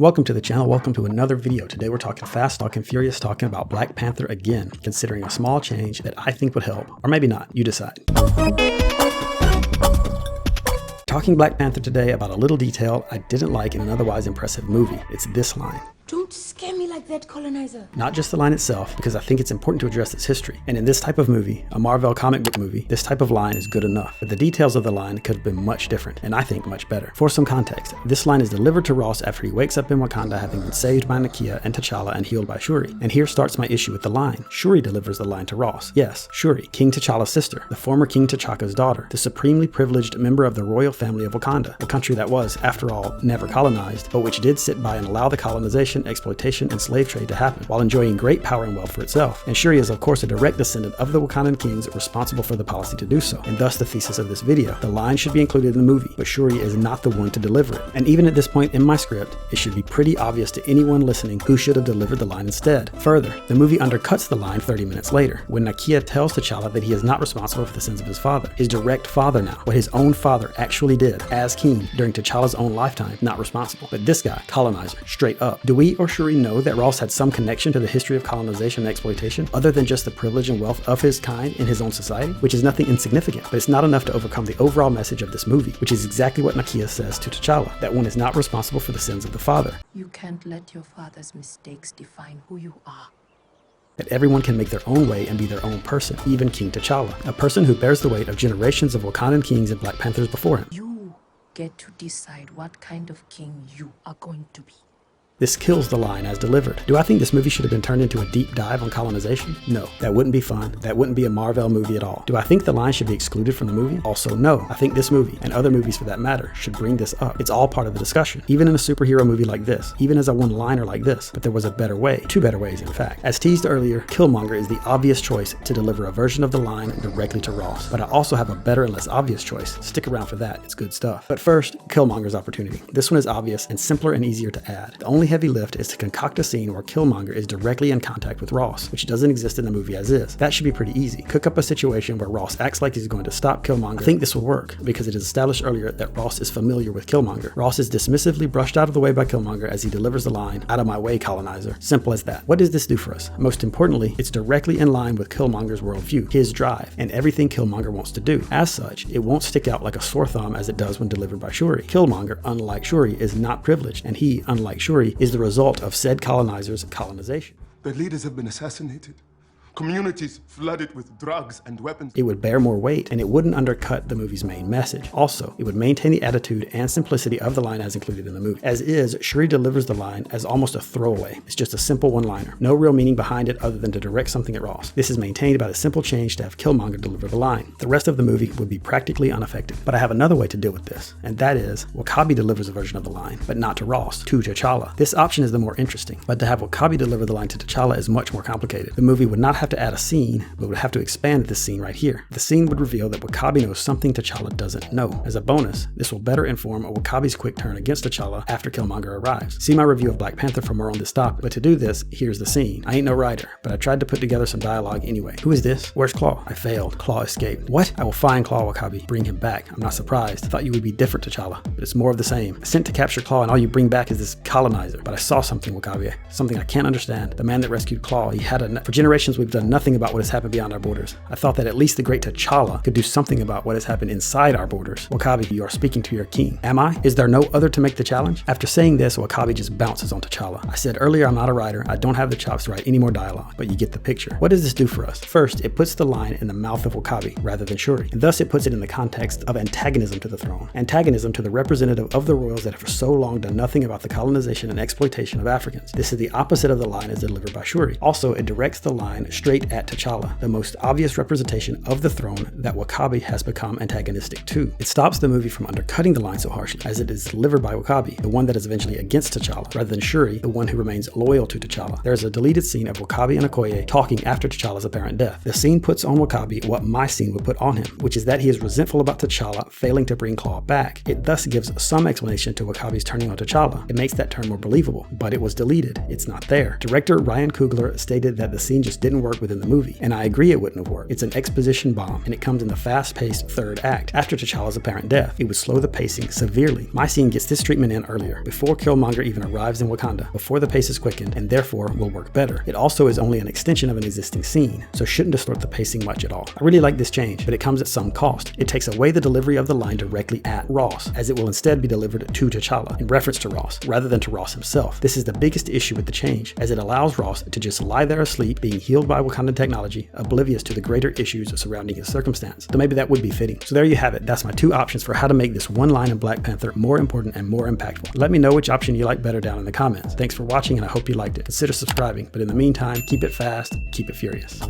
Welcome to the channel, welcome to another video. Today we're talking fast, talking furious, talking about Black Panther again, considering a small change that I think would help, or maybe not, you decide. Talking Black Panther today about a little detail I didn't like in an otherwise impressive movie. It's this line. Don't scare me like that, colonizer. Not just the line itself, because I think it's important to address its history. And in this type of movie, a Marvel comic book movie, this type of line is good enough. But the details of the line could have been much different, and I think much better. For some context, this line is delivered to Ross after he wakes up in Wakanda having been saved by Nakia and T'Challa and healed by Shuri. And here starts my issue with the line. Shuri delivers the line to Ross. Yes, Shuri, King T'Challa's sister, the former King T'Chaka's daughter, the supremely privileged member of the royal family of Wakanda, a country that was, after all, never colonized, but which did sit by and allow the colonization, exploitation, and slave trade to happen, while enjoying great power and wealth for itself. And Shuri is of course a direct descendant of the Wakandan kings responsible for the policy to do so, and thus the thesis of this video. The line should be included in the movie, but Shuri is not the one to deliver it. And even at this point in my script, it should be pretty obvious to anyone listening who should have delivered the line instead. Further, the movie undercuts the line 30 minutes later, when Nakia tells T'Challa that he is not responsible for the sins of his father, his direct father now, what his own father actually did, as king, during T'Challa's own lifetime, not responsible. But this guy, colonizer, straight up. Do we or Shuri know that Ross had some connection to the history of colonization and exploitation, other than just the privilege and wealth of his kind in his own society? Which is nothing insignificant, but it's not enough to overcome the overall message of this movie, which is exactly what Nakia says to T'Challa, that one is not responsible for the sins of the father. You can't let your father's mistakes define who you are. That everyone can make their own way and be their own person, even King T'Challa, a person who bears the weight of generations of Wakandan kings and Black Panthers before him. You get to decide what kind of king you are going to be. This kills the line as delivered. Do I think this movie should have been turned into a deep dive on colonization? No, that wouldn't be fun. That wouldn't be a Marvel movie at all. Do I think the line should be excluded from the movie? Also no. I think this movie, and other movies for that matter, should bring this up. It's all part of the discussion. Even in a superhero movie like this, even as a one-liner like this, but there was a better way. Two better ways, in fact. As teased earlier, Killmonger is the obvious choice to deliver a version of the line directly to Ross. But I also have a better and less obvious choice. Stick around for that, it's good stuff. But first, Killmonger's opportunity. This one is obvious and simpler and easier to add. The only heavy lift is to concoct a scene where Killmonger is directly in contact with Ross, which doesn't exist in the movie as is. That should be pretty easy. Cook up a situation where Ross acts like he's going to stop Killmonger. I think this will work, because it is established earlier that Ross is familiar with Killmonger. Ross is dismissively brushed out of the way by Killmonger as he delivers the line, "Out of my way, colonizer." Simple as that. What does this do for us? Most importantly, it's directly in line with Killmonger's worldview, his drive, and everything Killmonger wants to do. As such, it won't stick out like a sore thumb as it does when delivered by Shuri. Killmonger, unlike Shuri, is not privileged, and he, unlike Shuri, is the result of said colonizer's colonization. Their leaders have been assassinated. Communities flooded with drugs and weapons. It would bear more weight, and it wouldn't undercut the movie's main message. Also, it would maintain the attitude and simplicity of the line as included in the movie. As is, Shuri delivers the line as almost a throwaway. It's just a simple one-liner. No real meaning behind it other than to direct something at Ross. This is maintained by the simple change to have Killmonger deliver the line. The rest of the movie would be practically unaffected. But I have another way to deal with this, and that is, W'Kabi delivers a version of the line, but not to Ross, to T'Challa. This option is the more interesting, but to have W'Kabi deliver the line to T'Challa is much more complicated. The movie would not have to add a scene, but would have to expand this scene right here. The scene would reveal that W'Kabi knows something T'Challa doesn't know. As a bonus, this will better inform W'Kabi's quick turn against T'Challa after Killmonger arrives. See my review of Black Panther for more on this topic, but to do this, here's the scene. I ain't no writer, but I tried to put together some dialogue anyway. Who is this? Where's Claw? I failed. Claw escaped. What? I will find Claw, W'Kabi. Bring him back. I'm not surprised. I thought you would be different, T'Challa, but it's more of the same. I sent to capture Claw and all you bring back is this colonizer. But I saw something, W'Kabi. Something I can't understand. The man that rescued Claw, he had for generations we've done nothing about what has happened beyond our borders. I thought that at least the great T'Challa could do something about what has happened inside our borders. W'Kabi, you are speaking to your king. Am I? Is there no other to make the challenge? After saying this, W'Kabi just bounces on T'Challa. I said earlier I'm not a writer. I don't have the chops to write any more dialogue, but you get the picture. What does this do for us? First, it puts the line in the mouth of W'Kabi rather than Shuri, and thus it puts it in the context of antagonism to the throne. Antagonism to the representative of the royals that have for so long done nothing about the colonization and exploitation of Africans. This is the opposite of the line as delivered by Shuri. Also, it directs the line straight at T'Challa, the most obvious representation of the throne that W'Kabi has become antagonistic to. It stops the movie from undercutting the line so harshly, as it is delivered by W'Kabi, the one that is eventually against T'Challa, rather than Shuri, the one who remains loyal to T'Challa. There is a deleted scene of W'Kabi and Okoye talking after T'Challa's apparent death. The scene puts on W'Kabi what my scene would put on him, which is that he is resentful about T'Challa failing to bring Claw back. It thus gives some explanation to W'Kabi's turning on T'Challa. It makes that turn more believable, but it was deleted. It's not there. Director Ryan Coogler stated that the scene just didn't work work within the movie, and I agree it wouldn't have worked. It's an exposition bomb, and it comes in the fast-paced third act, after T'Challa's apparent death. It would slow the pacing severely. My scene gets this treatment in earlier, before Killmonger even arrives in Wakanda, before the pace is quickened, and therefore will work better. It also is only an extension of an existing scene, so shouldn't distort the pacing much at all. I really like this change, but it comes at some cost. It takes away the delivery of the line directly at Ross, as it will instead be delivered to T'Challa, in reference to Ross, rather than to Ross himself. This is the biggest issue with the change, as it allows Ross to just lie there asleep, being healed by Wakandan technology, oblivious to the greater issues surrounding his circumstance. So maybe that would be fitting. So there you have it. That's my 2 options for how to make this one line in Black Panther more important and more impactful. Let me know which option you like better down in the comments. Thanks for watching, and I hope you liked it. Consider subscribing, but in the meantime, keep it fast, keep it furious.